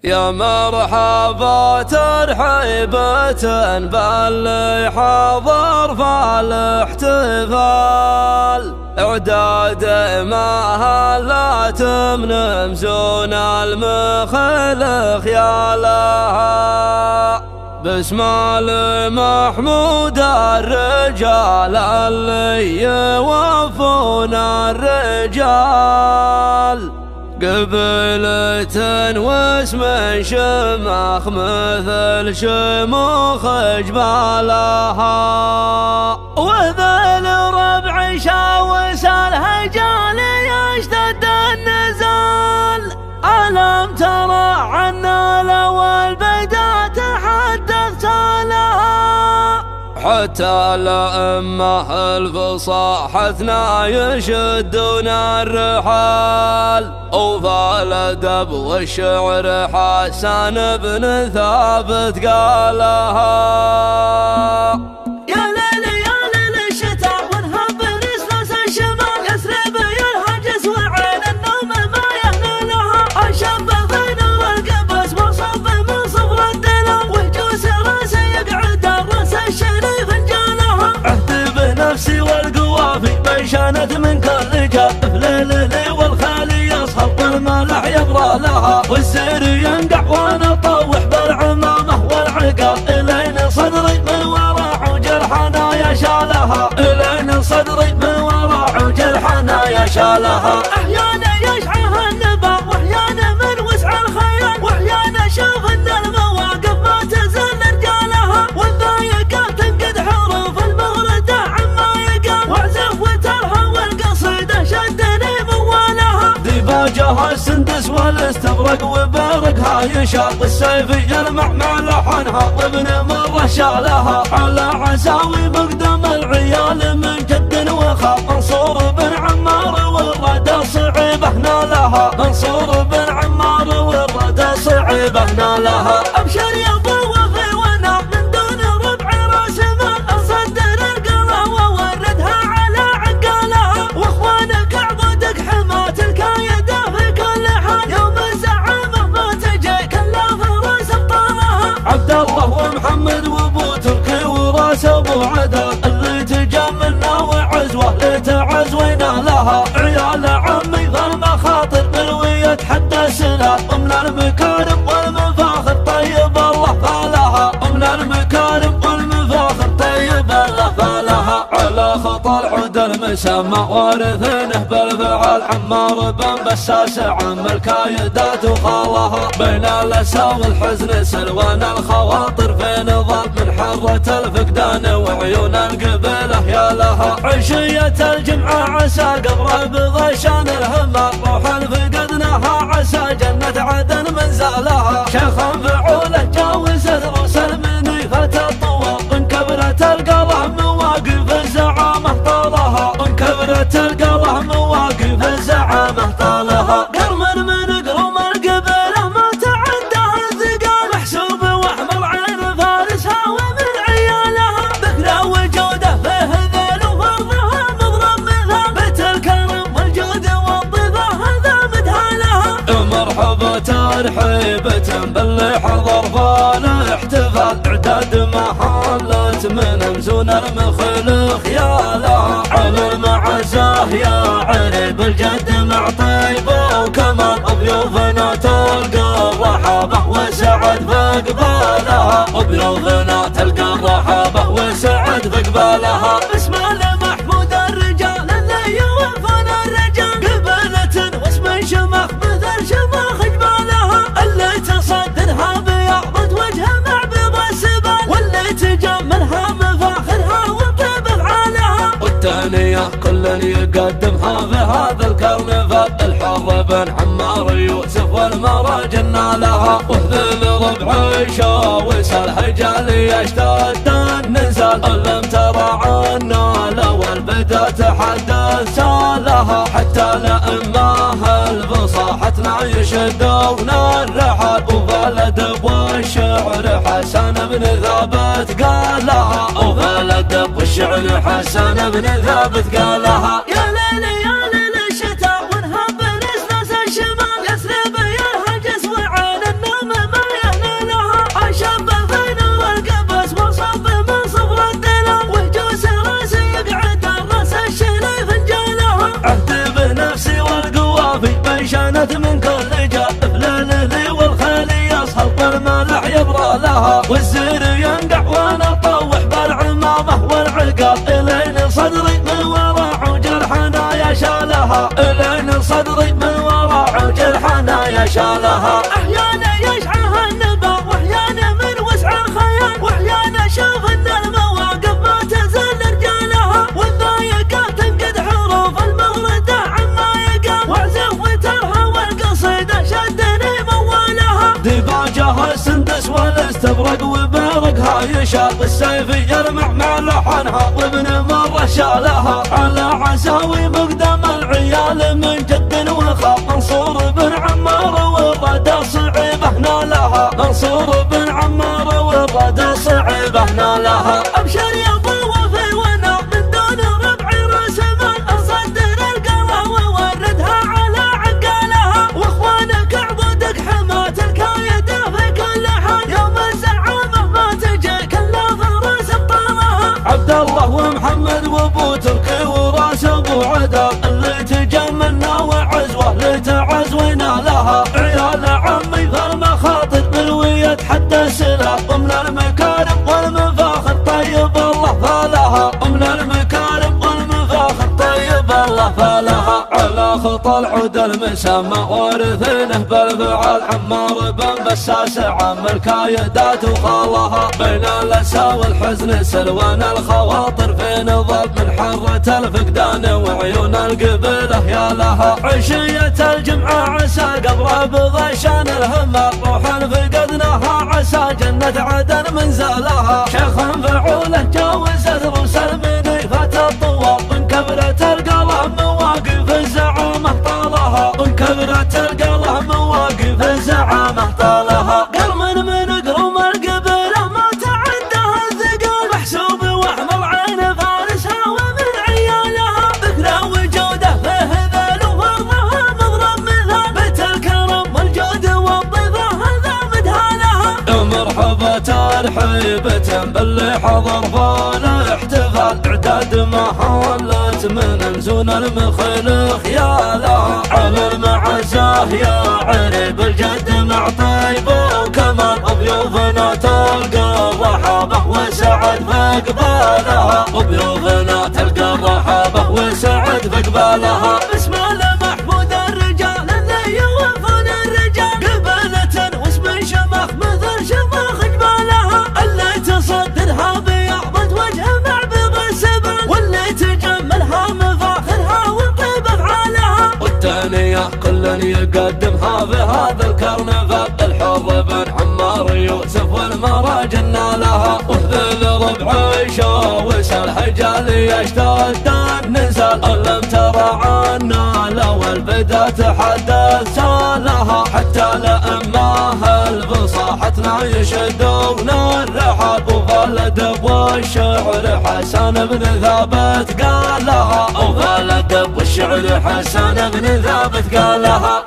يا مرحبا ترحيبة باللي حضر فالاحتفال، اعداد ما هلت من مزون المخلخ يا لها، باسم المحمود الرجال اللي يوفون الرجال، قبلة واسم شماخ مثل شموخ جبالها، وذا الربع شاوس الهجال يشتد النزال، ألم ترى عنا لو البيدا تحدثت لها، حتى الأئمة الفصاحتنا يشدون الرحال، وفالأدب والشعر حسن بن ثابت قالها. يا ليل يا ليل الشتاء ونهب نسلس الشمال، يسرب ينهجس وعين النوم ما يهللها، الشاب في نور القبس مصب من صفر الدلال، وجوس راسه يقعد الراس الشريف انجالها، عهد بنفسي والقوافي بيشانت من كل كف، ليلي والخالي يصهر والملح يبرى لها، والسير ينقع وانا طوح بالعمامه والعقال، الين صدري من وراء جرحنا يشالها، الين صدري من وراء جرحنا يشالها، احيانا يشعها النبا واحيانا من وسع الخيال، واحيانا شاف ان المواقف ما تزال رجالها، والضايقات تنقد حروف المغردة عما يقال، واعزف وترها والقصيدة شدني موالها، ديباجها السندس والاستبرق وبارقها يشال، والسيف يلمع مع لحنها وابن مره شالها، على عساوي مقدم العيال من جد وخا، منصور بن عمار والردى صعيبه نالها، منصور بن عمار والردى صعيبه نالها، ابشر يا ضوافي وانا من دون ربع راس مال، اصدر القلة ووردها على عقالها، واخوانك عضدك حماة الكايدة في كل حال، يوم الزعامة ما تجي كلا فراس ابطالها، عبد الله ومحمد وابو تركي وراس ابو عدل، اللي تجملنا وعزوه لتعزوينا لها، عيال عمي ذا المخاطر بالوية حتى السنان، ومن المكارم والمفاخر طيب الله فالها، ومن المكارم والمفاخر طيب الله فالها، على خطى العود المسمى وارثينه بالفعل، عمار بن بساس عم الكايدات وخالها، بين الاسى والحزن سلوان الخواطر في نظام من حرة الفقدان وعيون القبله يا لها، عشية الجمعة عسى قبر بغشان الهمة، روح فقدناها عسى جنة عدن منزلها، شيخا فعوله جاوز دروس المنيفة الطوى، انكبرت القلة مواقف الزعامة طالها، انكبرت القلة مواقف الزعامة طالها، قرم من قروم القبيلة ما تعدها الثقال، محسوب واحمر عين فارسها ومن عيالها، بكرة وجوده فيه ذيل وفرضها مضرب مثال، بيت الكرم والجود والضيفة هذا مدهالها، مرحبا ترحيبة باللي حضر فالاحتفال، اعداد ما حلت من مزون المخلخ يا لها، على المعزاه يا عريب الجد مع طيبه وكمال، ضيوفنا تلقى الرحابه وسعد بقبالها، ضيوفنا تلقى الرحابه وسعد بقبالها، اسم المحمود الرجال اللي يوفون الرجال، قبلة واسم شماخ مثل شماخ جبالها، اللي تصدرها بيعضد وجهها مع بيض السبال، واللي تجملها مفاخرها وطيب افعالها، والتهنئة كل يقدمها في هذا الكرنفال، الحر بن عمار يوسف والمراجل لها، وذل ربع شاوس الهجال يشتد النزال، لم ترى عنا لو البدا تحدث لها، حتى لأمها الفصاحتنا يشدون الرحال، وفالأدب والشعر حسن بن ثابت قالها، وفالأدب والشعر حسن بن ثابت قالها. يا ليل يا ليل الشتاء ونهب نسلس الشمال، يسرب ينهجس وعين النوم يبرى لها، والزير ينقع وانا طوح بالعمامة والعقال، الين صدري من وراء جرحنا يا شالها، الين صدري من وراء جرحنا يا شالها. احيانا يشعرها النبا واحيانا من وسع الخيال، واحيانا شوف ان المواقف ما تزال رجالها، والضايقات تنقد حروف المغردة عما يقال، واعزف وترها والقصيدة شدني موالها. ديباجها السندس والاستبرق وبرقها يشال، السيف يرمع مع لحنها وابن مرة شالها، على عساوي مقدم العيال من جد وخال، منصور بن عمار والردى صعيبه نالها، منصور بن عمار والردى صعيبه نالها. ابشر يا طوفي وانا من دون ربع راس مال، اصدر القرى ووردها على عقالها، واخوانك عضدك حماة الكايدة في كل حال، يوم الزعامة ما تجيك الا فراس ابطالها. عبد الله ومحمد وابو تركي وراس ابو عدل، اللي تجملنا وعزوه لتعز ونالها، عيال عمي فالمخاطر ملوية حتى السلاح، ومن المكارم والمفاخر طيب الله فالها، ومن المكارم والمفاخر طيب الله فالها. على خطى العود المسمى وارثينه بالفعال، عمار بن بساس عم الكايدات وخالها، بين الاسى والحزن سلوان الخواطر، في نظر من حرة الفقدان وعيون القبله يا لها، عشية الجمعة عسى قبر بغشان الهمال، روح فقدناها عسى جنة عدن منزلها، شيخ فعوله جاوز دروس المنيفات الطوال، من كبرة القلم مواقف الزعامة طالها، من كبرة القلم مواقف الزعامة طالها. قرم من قرم القبيلة ما تعدها الثقال، محسوب واحمر عين فارسها ومن عيالها، ذكرى وجوده فيه ذيل وفرضها مضرب مثال، بيت الكرم والجود والضيفة هذا مدهالها. مرحبا ترحيبة باللي حضر فالاحتفال، اعداد ما حولت من زون المخيل خيالها، على المعزاه يا عريب الجد مع طيب وكمال، ضيوفنا تلقى الرحابة وسعد في قبالها، ضيوفنا تلقى الرحابة وسعد في قبالها. بسم الله محمود الرجال اللي يوفون الرجال، قبلة واسم شمخ مثل شمخ جبالها، اللي تصدرها بياضة وجه مع بيض السبل، واللي تجملها مفاخرها وطيب افعالها، والتانية كل يقدمها في هذا الكرنفال، الحر بن عمار يوسف والمراجل نالها، وذل ربع شاوس الحجال يشتد النزال، لم ترى عنا لو البدا تحدث سالها، حتى لأماه الفصاحتنا يشدون الرحاب، وغالدب والشعر حسن بن ثابت قالها، وغالدب والشعر حسن بن ثابت قالها.